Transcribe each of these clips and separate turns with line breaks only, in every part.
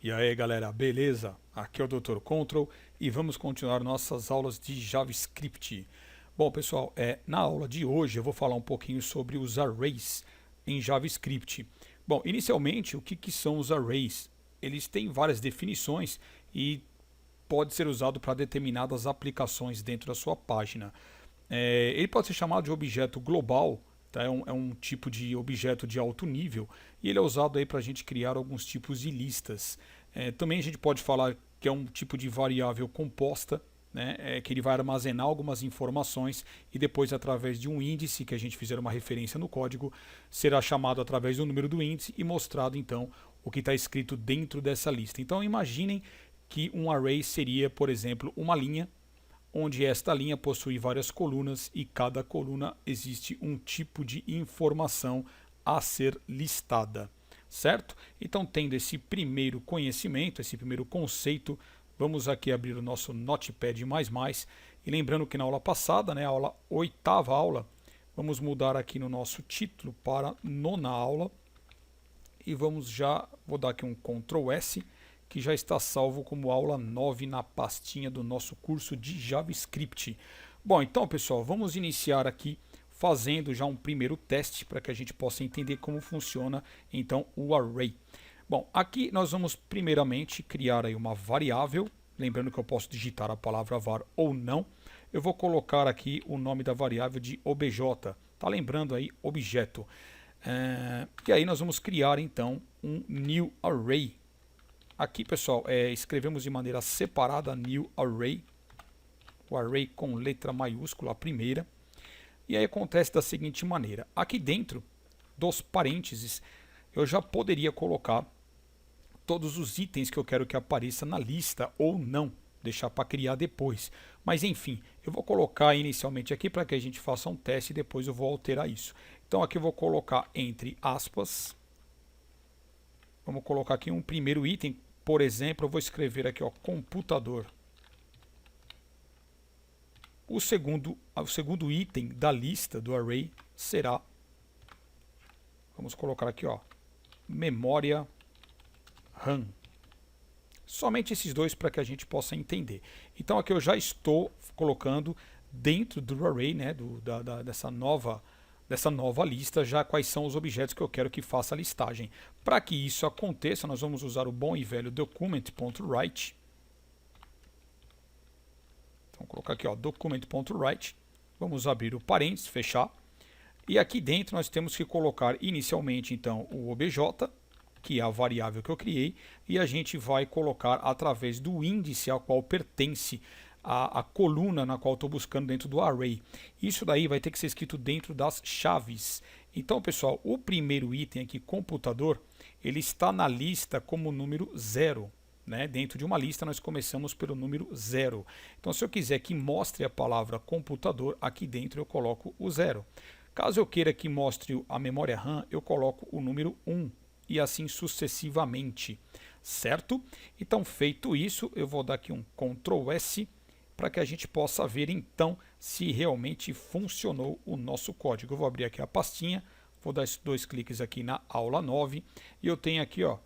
E aí galera, beleza? Aqui é o Dr. Control e vamos continuar nossas aulas de JavaScript. Bom pessoal, na aula de hoje eu vou falar um pouquinho sobre os arrays em JavaScript. Bom, inicialmente o que são os arrays? Eles têm várias definições e pode ser usado para determinadas aplicações dentro da sua página. Ele pode ser chamado de objeto global, tá? É um tipo de objeto de alto nível e ele é usado aí para a gente criar alguns tipos de listas. Também a gente pode falar que é um tipo de variável composta, né? Que ele vai armazenar algumas informações e depois, através de um índice que a gente fizer uma referência no código, será chamado através do número do índice e mostrado então o que está escrito dentro dessa lista. Então imaginem que um array seria, por exemplo, uma linha onde esta linha possui várias colunas e cada coluna existe um tipo de informação a ser listada, certo? Então, tendo esse primeiro conhecimento, esse primeiro conceito, vamos aqui abrir o nosso Notepad++, e lembrando que na aula passada, né, a oitava aula, vamos mudar aqui no nosso título para nona aula, e vou dar aqui um Ctrl S, que já está salvo como aula 9 na pastinha do nosso curso de JavaScript. Bom, então pessoal, vamos iniciar aqui fazendo já um primeiro teste para que a gente possa entender como funciona então o array. Bom, aqui nós vamos primeiramente criar aí uma variável, lembrando que eu posso digitar a palavra var ou não. Eu vou colocar aqui o nome da variável de obj, tá lembrando aí objeto. E aí nós vamos criar então um new array. Aqui, pessoal, escrevemos de maneira separada new array, o array com letra maiúscula, a primeira. E aí acontece da seguinte maneira: aqui dentro dos parênteses, eu já poderia colocar todos os itens que eu quero que apareça na lista ou não, deixar para criar depois. Mas enfim, eu vou colocar inicialmente aqui para que a gente faça um teste e depois eu vou alterar isso. Então aqui eu vou colocar entre aspas. Vamos colocar aqui um primeiro item. Por exemplo, eu vou escrever aqui, ó, computador. O segundo item da lista do array será, vamos colocar aqui, ó, memória RAM. Somente esses dois para que a gente possa entender. Então aqui eu já estou colocando dentro do array, né, dessa nova lista, já quais são os objetos que eu quero que faça a listagem. Para que isso aconteça, nós vamos usar o bom e velho document.write. Então, vou colocar aqui, ó, document.write. Vamos abrir o parênteses, fechar. E aqui dentro nós temos que colocar inicialmente, então, o obj, que é a variável que eu criei, e a gente vai colocar através do índice ao qual pertence a coluna na qual estou buscando dentro do array. Isso daí vai ter que ser escrito dentro das chaves. Então, pessoal, o primeiro item aqui, computador, ele está na lista como número 0. Né? Dentro de uma lista nós começamos pelo número 0. Então, se eu quiser que mostre a palavra computador, aqui dentro eu coloco o 0. Caso eu queira que mostre a memória RAM, eu coloco o número 1 e assim sucessivamente, certo? Então, feito isso, eu vou dar aqui um Ctrl S para que a gente possa ver então se realmente funcionou o nosso código. Eu vou abrir aqui a pastinha, vou dar dois cliques aqui na aula 9 e eu tenho aqui, ó,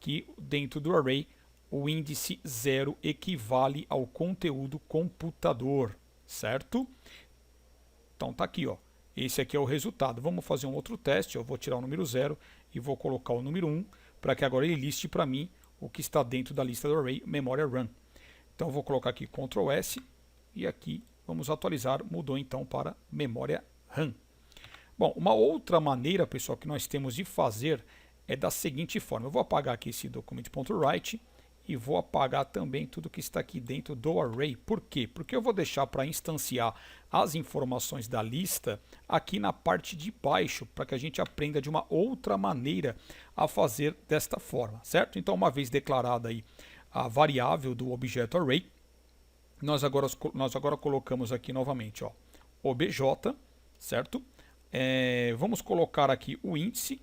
que dentro do array o índice 0 equivale ao conteúdo computador, certo? Então tá aqui, ó. Esse aqui é o resultado. Vamos fazer um outro teste. Eu vou tirar o número 0 e vou colocar o número 1 para que agora ele liste para mim o que está dentro da lista do array memória RAM. Então eu vou colocar aqui Ctrl S e aqui vamos atualizar, mudou então para memória RAM. Bom, uma outra maneira, pessoal, que nós temos de fazer é da seguinte forma. Eu vou apagar aqui esse document.write e vou apagar também tudo que está aqui dentro do array. Por quê? Porque eu vou deixar para instanciar as informações da lista aqui na parte de baixo, para que a gente aprenda de uma outra maneira a fazer desta forma, certo? Então, uma vez declarada aí a variável do objeto array, nós agora colocamos aqui novamente, ó, obj, certo? Vamos colocar aqui o índice.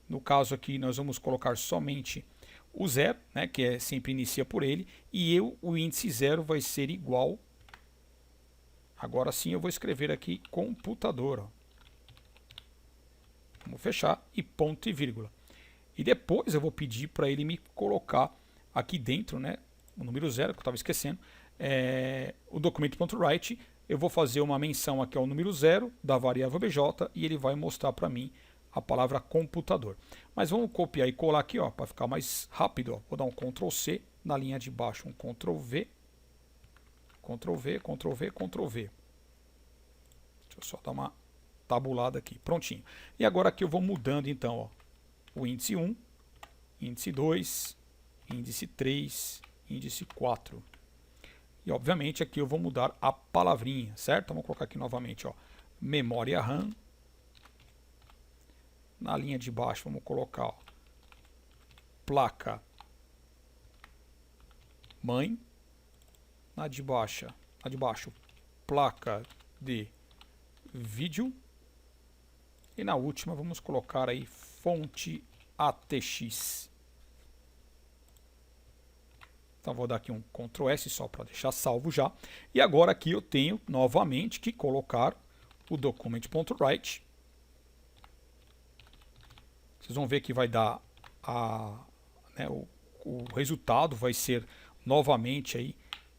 No caso aqui nós vamos colocar somente o 0, né, que sempre inicia por ele, e o índice 0 vai ser igual, agora sim eu vou escrever aqui computador, ó. Vamos fechar e ponto e vírgula. E depois eu vou pedir para ele me colocar aqui dentro, né, o número 0, que eu estava esquecendo, o documento.write. Eu vou fazer uma menção aqui ao número 0 da variável obj e ele vai mostrar para mim a palavra computador. Mas vamos copiar e colar aqui, para ficar mais rápido. Ó. Vou dar um Ctrl C, na linha de baixo um Ctrl V, Ctrl V, Ctrl V, Ctrl V. Deixa eu só dar uma tabulada aqui, prontinho. E agora aqui eu vou mudando então, ó, o índice 1, índice 2, índice 3, índice 4. E obviamente aqui eu vou mudar a palavrinha, certo? Vamos colocar aqui novamente, ó, memória RAM. Na linha de baixo vamos colocar, ó, placa mãe. Na de baixo, placa de vídeo. E na última vamos colocar aí fonte ATX. Então vou dar aqui um Ctrl S só para deixar salvo já. E agora aqui eu tenho novamente que colocar o document.write. Vocês vão ver que vai dar o resultado vai ser novamente aí,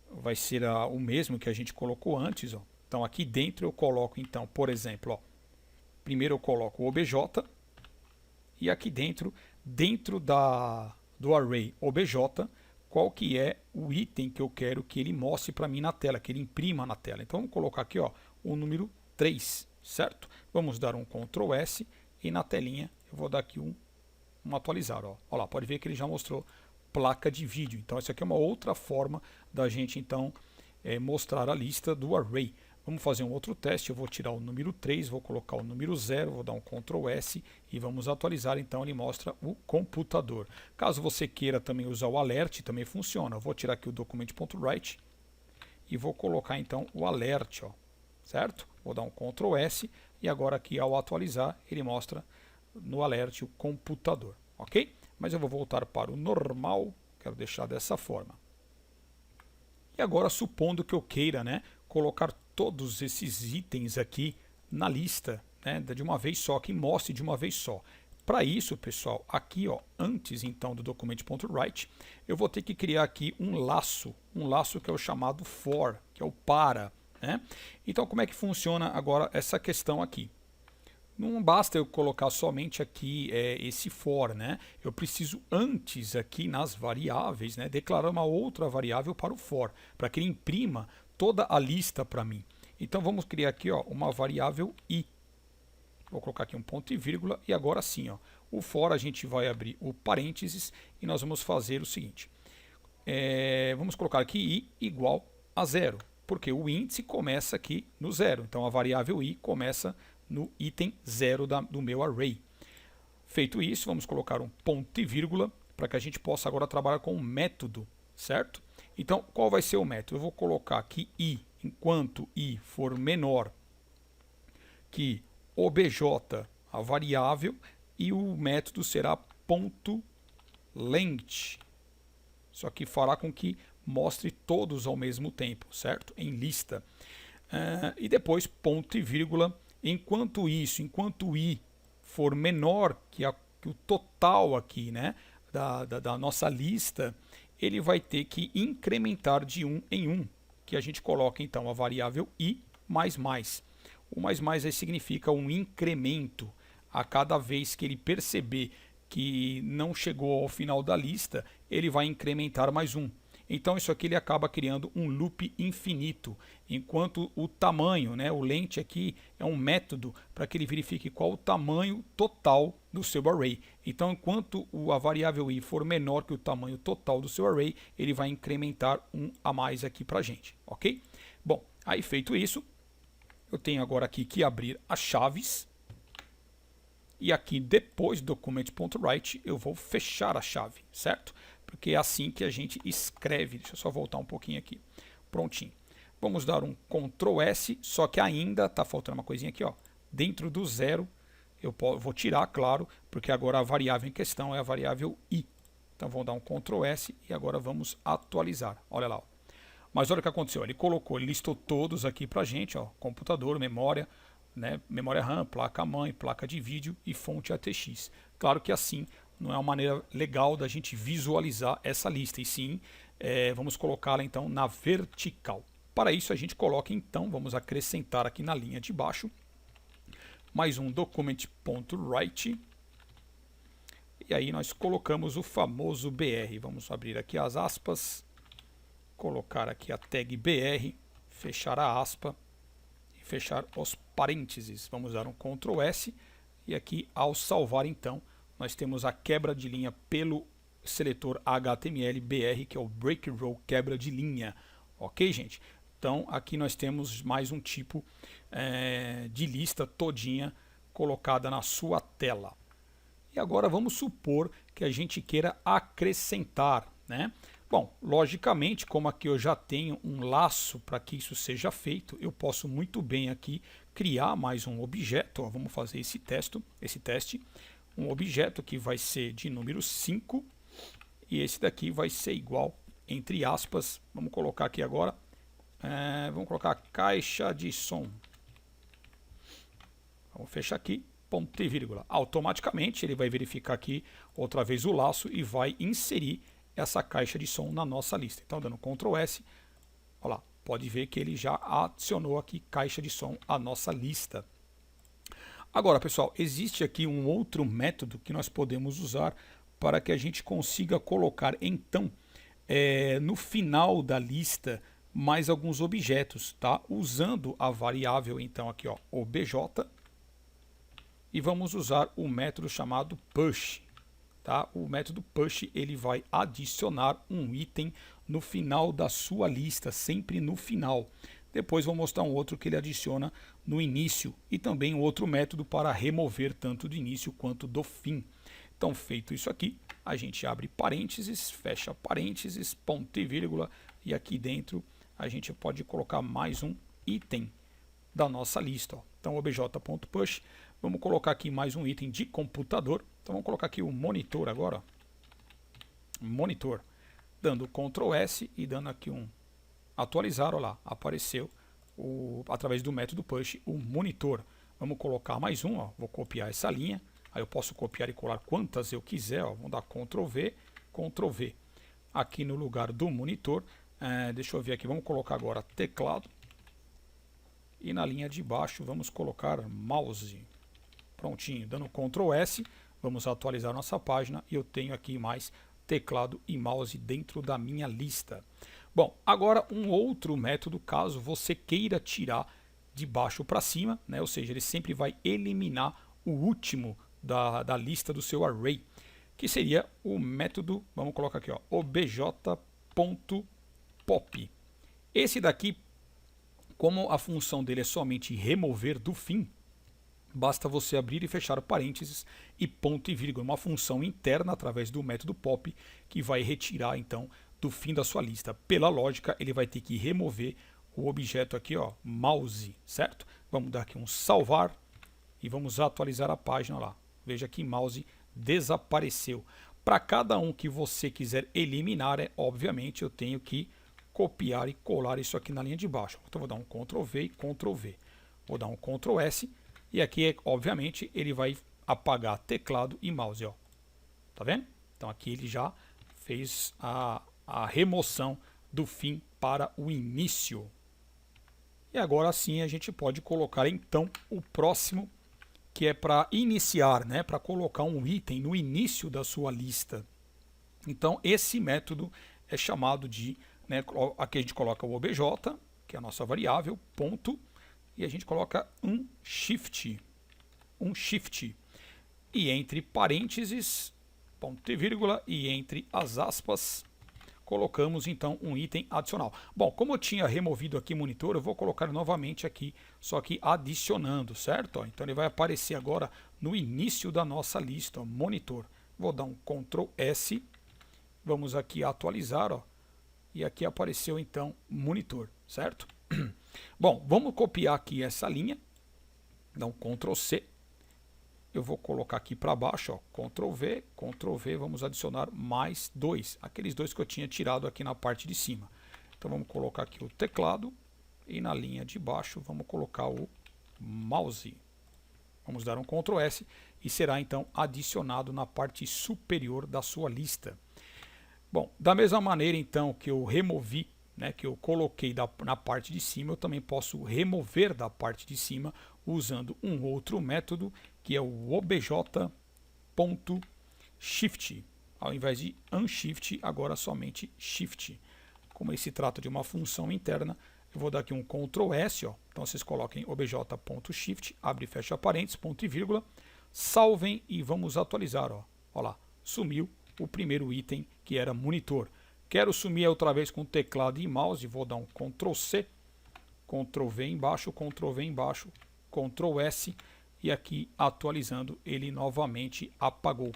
vai ser o mesmo que a gente colocou antes. Ó. Então aqui dentro eu coloco então, por exemplo, ó, primeiro eu coloco o obj e aqui dentro do array obj, qual que é o item que eu quero que ele mostre para mim na tela, que ele imprima na tela. Então vamos colocar aqui, ó, o número 3, certo? Vamos dar um Ctrl S e na telinha eu vou dar aqui um atualizar. Ó. Olha lá, pode ver que ele já mostrou placa de vídeo. Então isso aqui é uma outra forma da gente então mostrar a lista do array. Vamos fazer um outro teste. Eu vou tirar o número 3, vou colocar o número 0, vou dar um Ctrl S e vamos atualizar. Então ele mostra o computador. Caso você queira também usar o alert, também funciona. Eu vou tirar aqui o document.write e vou colocar então o alert, ó, certo? Vou dar um Ctrl S e agora aqui ao atualizar ele mostra no alert o computador, ok? Mas eu vou voltar para o normal, quero deixar dessa forma. E agora, supondo que eu queira, né, colocar todos esses itens aqui na lista, né, de uma vez só, que mostre de uma vez só. Para isso, pessoal, aqui, ó, antes então do document.write, eu vou ter que criar aqui um laço que é o chamado for, que é o para, né? Então, como é que funciona agora essa questão aqui? Não basta eu colocar somente aqui esse for, né? Eu preciso antes aqui nas variáveis, né, declarar uma outra variável para o for, para que ele imprima toda a lista para mim. Então vamos criar aqui, ó, uma variável i. Vou colocar aqui um ponto e vírgula e agora sim, ó, o for a gente vai abrir o parênteses e nós vamos fazer o seguinte. Vamos colocar aqui i igual a 0, porque o índice começa aqui no 0. Então a variável i começa no item 0 do meu array. Feito isso, vamos colocar um ponto e vírgula para que a gente possa agora trabalhar com um método, certo? Então, qual vai ser o método? Eu vou colocar aqui i, enquanto i for menor que obj, a variável, e o método será ponto length. Isso aqui fará com que mostre todos ao mesmo tempo, certo? Em lista. E depois ponto e vírgula. Enquanto i for menor que o total aqui, né, da nossa lista, ele vai ter que incrementar de 1 em 1, que a gente coloca então a variável i mais mais. O mais mais aí significa um incremento. A cada vez que ele perceber que não chegou ao final da lista, ele vai incrementar mais 1. Então isso aqui ele acaba criando um loop infinito, enquanto o tamanho, né, o length aqui é um método para que ele verifique qual o tamanho total do seu array. Então enquanto a variável i for menor que o tamanho total do seu array, ele vai incrementar 1 a mais aqui para a gente, ok? Bom, aí feito isso, eu tenho agora aqui que abrir as chaves. E aqui depois do document.write eu vou fechar a chave, certo? Porque é assim que a gente escreve. Deixa eu só voltar um pouquinho aqui. Prontinho. Vamos dar um Ctrl S, só que ainda está faltando uma coisinha aqui, ó. Dentro do 0, eu vou tirar, claro, porque agora a variável em questão é a variável i. Então vamos dar um Ctrl S e agora vamos atualizar. Olha lá, ó. Mas olha o que aconteceu. Ele listou todos aqui para a gente, ó. Computador, memória, né, memória RAM, placa-mãe, placa de vídeo e fonte ATX. Claro que assim não é uma maneira legal da gente visualizar essa lista, e sim vamos colocá-la então na vertical. Para isso a gente coloca então, vamos acrescentar aqui na linha de baixo, mais um document.write, e aí nós colocamos o famoso BR. Vamos abrir aqui as aspas, colocar aqui a tag BR, fechar a aspa e fechar os parênteses. Vamos dar um Ctrl S e aqui ao salvar então nós temos a quebra de linha pelo seletor HTML BR, que é o Break Row quebra de linha. Ok, gente? Então aqui nós temos mais um tipo de lista todinha colocada na sua tela. E agora vamos supor que a gente queira acrescentar, né? Bom, logicamente, como aqui eu já tenho um laço para que isso seja feito, eu posso muito bem aqui criar mais um objeto. Ó, vamos fazer esse teste. Um objeto que vai ser de número 5 e esse daqui vai ser igual, entre aspas, vamos colocar aqui agora, vamos colocar caixa de som. Vamos fechar aqui, ponto e vírgula. Automaticamente ele vai verificar aqui outra vez o laço e vai inserir essa caixa de som na nossa lista. Então, dando Ctrl S, olha lá, pode ver que ele já adicionou aqui caixa de som à nossa lista. Agora, pessoal, existe aqui um outro método que nós podemos usar para que a gente consiga colocar, então, no final da lista, mais alguns objetos, tá? Usando a variável, então, aqui, ó, obj, e vamos usar o método chamado push. Tá? O método push ele vai adicionar um item no final da sua lista, sempre no final. Depois vou mostrar um outro que ele adiciona no início e também um outro método para remover tanto do início quanto do fim. Então, feito isso aqui, a gente abre parênteses, fecha parênteses, ponto e vírgula, e aqui dentro a gente pode colocar mais um item da nossa lista. Ó. Então, obj.push, vamos colocar aqui mais um item de computador. Então vamos colocar aqui o monitor agora. Monitor. Dando Ctrl S e dando aqui um atualizar, olha lá, apareceu através do método push o monitor. Vamos colocar mais um, ó, vou copiar essa linha. Aí eu posso copiar e colar quantas eu quiser, ó, vamos dar Ctrl V, Ctrl V. Aqui no lugar do monitor, deixa eu ver aqui, vamos colocar agora teclado. E na linha de baixo vamos colocar mouse. Prontinho, dando Ctrl S, vamos atualizar nossa página e eu tenho aqui mais teclado e mouse dentro da minha lista. Bom, agora um outro método, caso você queira tirar de baixo para cima, né? Ou seja, ele sempre vai eliminar o último da lista do seu array, que seria o método, vamos colocar aqui, ó, obj.pop. Esse daqui, como a função dele é somente remover do fim, basta você abrir e fechar parênteses e ponto e vírgula, uma função interna através do método pop que vai retirar então do fim da sua lista. Pela lógica, ele vai ter que remover o objeto aqui, ó, mouse, certo? Vamos dar aqui um salvar e vamos atualizar a página lá. Veja que mouse desapareceu. Para cada um que você quiser eliminar, obviamente eu tenho que copiar e colar isso aqui na linha de baixo. Então vou dar um Ctrl V e Ctrl V. Vou dar um Ctrl S e aqui, obviamente, ele vai apagar teclado e mouse, ó. Tá vendo? Então aqui ele já fez a remoção do fim para o início. E agora sim a gente pode colocar então o próximo, que é para iniciar, né? Para colocar um item no início da sua lista. Então esse método é chamado de, né, aqui a gente coloca o obj, que é a nossa variável, ponto, e a gente coloca um shift, e entre parênteses, ponto e vírgula, e entre as aspas, colocamos então um item adicional. Bom, como eu tinha removido aqui monitor, eu vou colocar novamente aqui, só que adicionando, certo? Então ele vai aparecer agora no início da nossa lista, ó, monitor. Vou dar um Ctrl S, vamos aqui atualizar, ó, e aqui apareceu então monitor, certo? Bom, vamos copiar aqui essa linha, dar um Ctrl C, eu vou colocar aqui para baixo, ó, Ctrl V, vamos adicionar mais dois, aqueles dois que eu tinha tirado aqui na parte de cima. Então vamos colocar aqui o teclado e na linha de baixo vamos colocar o mouse. Vamos dar um Ctrl S e será então adicionado na parte superior da sua lista. Bom, da mesma maneira então que eu removi, né, que eu coloquei na parte de cima, eu também posso remover da parte de cima usando um outro método, que é o obj.shift. Ao invés de unshift, agora somente shift. Como ele se trata de uma função interna, eu vou dar aqui um Ctrl S, ó. Então vocês coloquem obj.shift, abre e fecha parênteses, ponto e vírgula, salvem e vamos atualizar, ó. Olha lá, sumiu o primeiro item que era monitor. Quero sumir outra vez com teclado e mouse, vou dar um Ctrl C, Ctrl V embaixo, Ctrl V embaixo, Ctrl S, e aqui atualizando ele novamente apagou.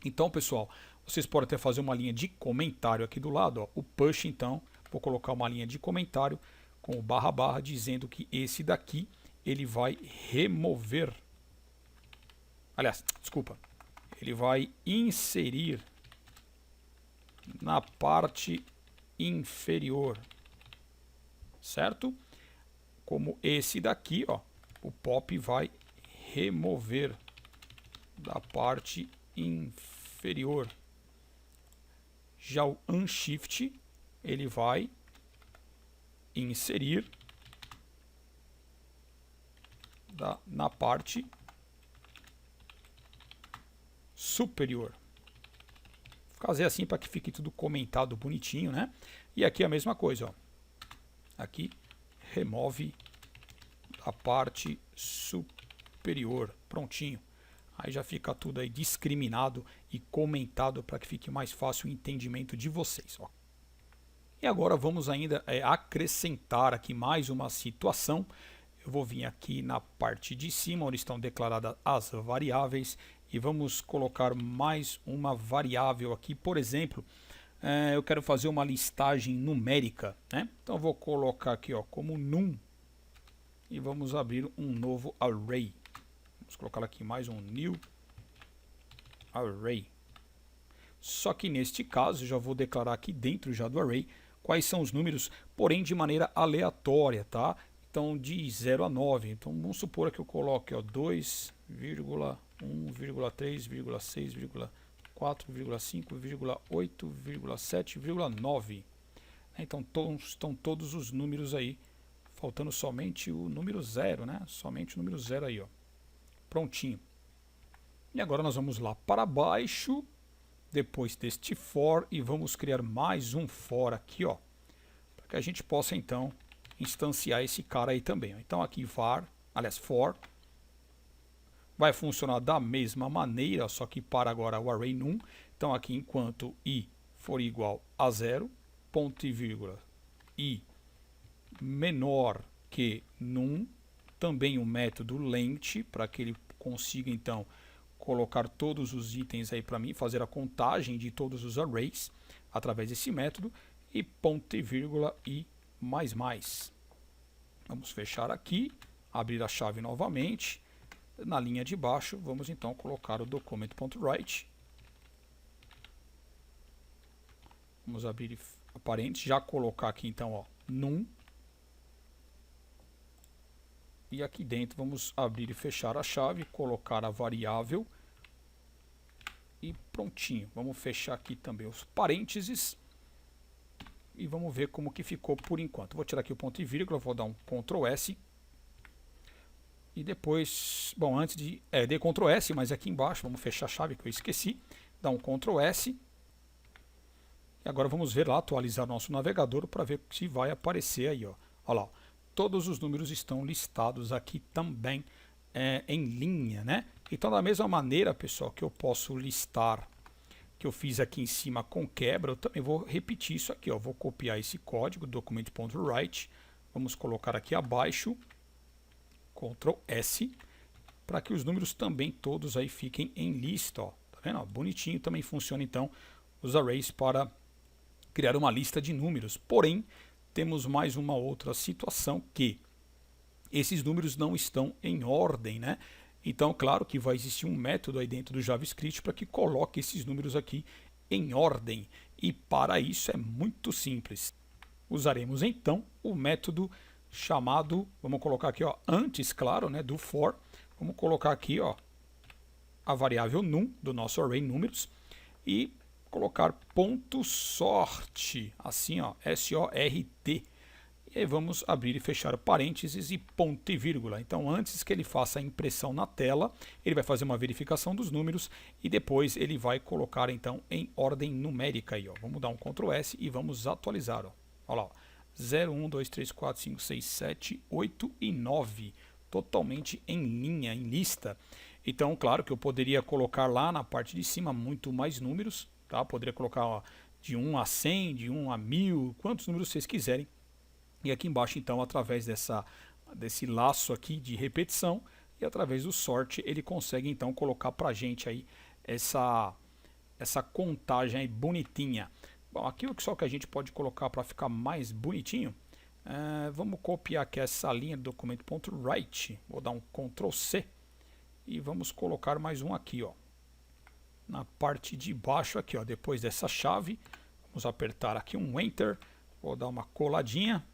Então, pessoal, vocês podem até fazer uma linha de comentário aqui do lado, ó, o push. Então vou colocar uma linha de comentário com o barra barra dizendo que esse daqui ele vai remover, aliás, desculpa, ele vai inserir na parte inferior, certo? Como esse daqui, ó, o pop vai remover da parte inferior. Já o unshift, ele vai inserir na parte superior. Vou fazer assim para que fique tudo comentado bonitinho, né? E aqui a mesma coisa, ó. Aqui remove a parte superior, prontinho. Aí já fica tudo aí discriminado e comentado para que fique mais fácil o entendimento de vocês, ó. E agora vamos ainda acrescentar aqui mais uma situação. Eu vou vir aqui na parte de cima, onde estão declaradas as variáveis, e vamos colocar mais uma variável aqui. Por exemplo, eu quero fazer uma listagem numérica, né? Então eu vou colocar aqui, ó, como num, e vamos abrir um novo array. Vamos colocar aqui mais um new array. Só que neste caso eu já vou declarar aqui dentro já do array quais são os números, porém de maneira aleatória, tá? Então de 0 a 9. Então vamos supor que eu coloque, ó, 2,1,3,6,4,5,8,7,9. Então estão todos os números aí, faltando somente o número 0, né? Somente o número 0 aí, ó. Prontinho. E agora nós vamos lá para baixo, depois deste for, e vamos criar mais um for aqui, ó, para que a gente possa então instanciar esse cara aí também, ó. Então aqui var, aliás for, vai funcionar da mesma maneira, só que para agora o array num. Então aqui enquanto i for igual a 0, ponto e vírgula, i menor que num, também o método length, para que ele consiga então colocar todos os itens aí para mim, fazer a contagem de todos os arrays através desse método, e ponto e vírgula e mais mais. Vamos fechar aqui, abrir a chave novamente. Na linha de baixo, vamos então colocar o document.write. Vamos abrir a parênteses, já colocar aqui então, ó, num. E aqui dentro vamos abrir e fechar a chave, colocar a variável e prontinho. Vamos fechar aqui também os parênteses e vamos ver como que ficou por enquanto. Vou tirar aqui o ponto e vírgula, vou dar um Ctrl S. E depois, bom, antes de... dei Ctrl S, mas aqui embaixo, vamos fechar a chave que eu esqueci. Dá um Ctrl S. E agora vamos ver lá, atualizar nosso navegador para ver se vai aparecer aí, ó. Olha lá, todos os números estão listados aqui também em linha, né? Então da mesma maneira, pessoal, que eu posso listar, que eu fiz aqui em cima com quebra, eu também vou repetir isso aqui, ó. Vou copiar esse código, document.write, vamos colocar aqui abaixo, Ctrl S, para que os números também todos aí fiquem em lista, ó. Tá vendo? Ó, bonitinho, também funciona então os arrays para criar uma lista de números. Porém, temos mais uma outra situação, que esses números não estão em ordem, né? Então, claro que vai existir um método aí dentro do JavaScript para que coloque esses números aqui em ordem. E para isso é muito simples. Usaremos então o método chamado, vamos colocar aqui, ó, antes, claro, né, do for. Vamos colocar aqui, ó, a variável num do nosso array números e colocar ponto sorte, assim ó, S-O-R-T. E aí vamos abrir e fechar parênteses e ponto e vírgula. Então antes que ele faça a impressão na tela, ele vai fazer uma verificação dos números e depois ele vai colocar então em ordem numérica aí, ó. Vamos dar um Ctrl S e vamos atualizar, ó. Olha lá, ó. 0, 1, 2, 3, 4, 5, 6, 7, 8 e 9, totalmente em linha, em lista. Então, claro que eu poderia colocar lá na parte de cima muito mais números, tá? Poderia colocar ó, de 1 a 100, de 1 a 1000, quantos números vocês quiserem. E aqui embaixo, então, através desse laço aqui de repetição e através do sort, ele consegue então colocar para a gente aí essa contagem aí bonitinha. Bom, aqui só que a gente pode colocar para ficar mais bonitinho, vamos copiar aqui essa linha do documento.write, vou dar um Ctrl C e vamos colocar mais um aqui, ó, na parte de baixo aqui, ó, depois dessa chave, vamos apertar aqui um Enter, vou dar uma coladinha,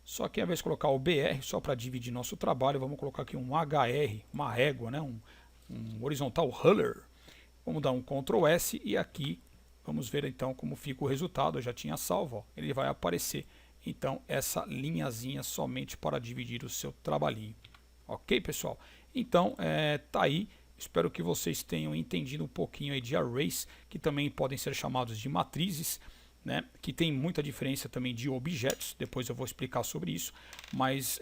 só que ao invés de colocar o BR, só para dividir nosso trabalho, vamos colocar aqui um HR, uma régua, né, um horizontal ruler, vamos dar um Ctrl S e aqui vamos ver então como fica o resultado. Eu já tinha salvo, ó. Ele vai aparecer então essa linhazinha somente para dividir o seu trabalhinho. Ok, pessoal? Então tá aí. Espero que vocês tenham entendido um pouquinho aí de arrays, que também podem ser chamados de matrizes, né? Que tem muita diferença também de objetos. Depois eu vou explicar sobre isso. Mas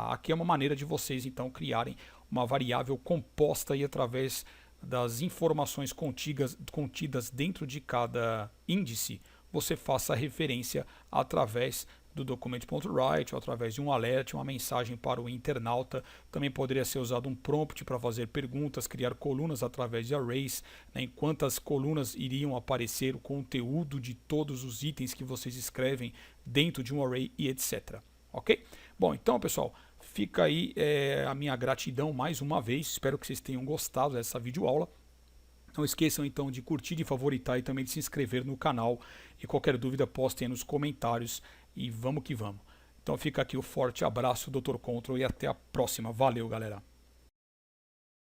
aqui é uma maneira de vocês então criarem uma variável composta aí através das informações contidas dentro de cada índice, você faça referência através do documento.write ou através de um alert, uma mensagem para o internauta. Também poderia ser usado um prompt para fazer perguntas, criar colunas através de arrays, né, em quantas colunas iriam aparecer o conteúdo de todos os itens que vocês escrevem dentro de um array e etc. Ok? Bom, então pessoal, fica aí a minha gratidão mais uma vez. Espero que vocês tenham gostado dessa videoaula. Não esqueçam então de curtir, de favoritar e também de se inscrever no canal. E qualquer dúvida postem nos comentários e vamos que vamos. Então fica aqui o forte abraço, Dr. Control, e até a próxima. Valeu, galera!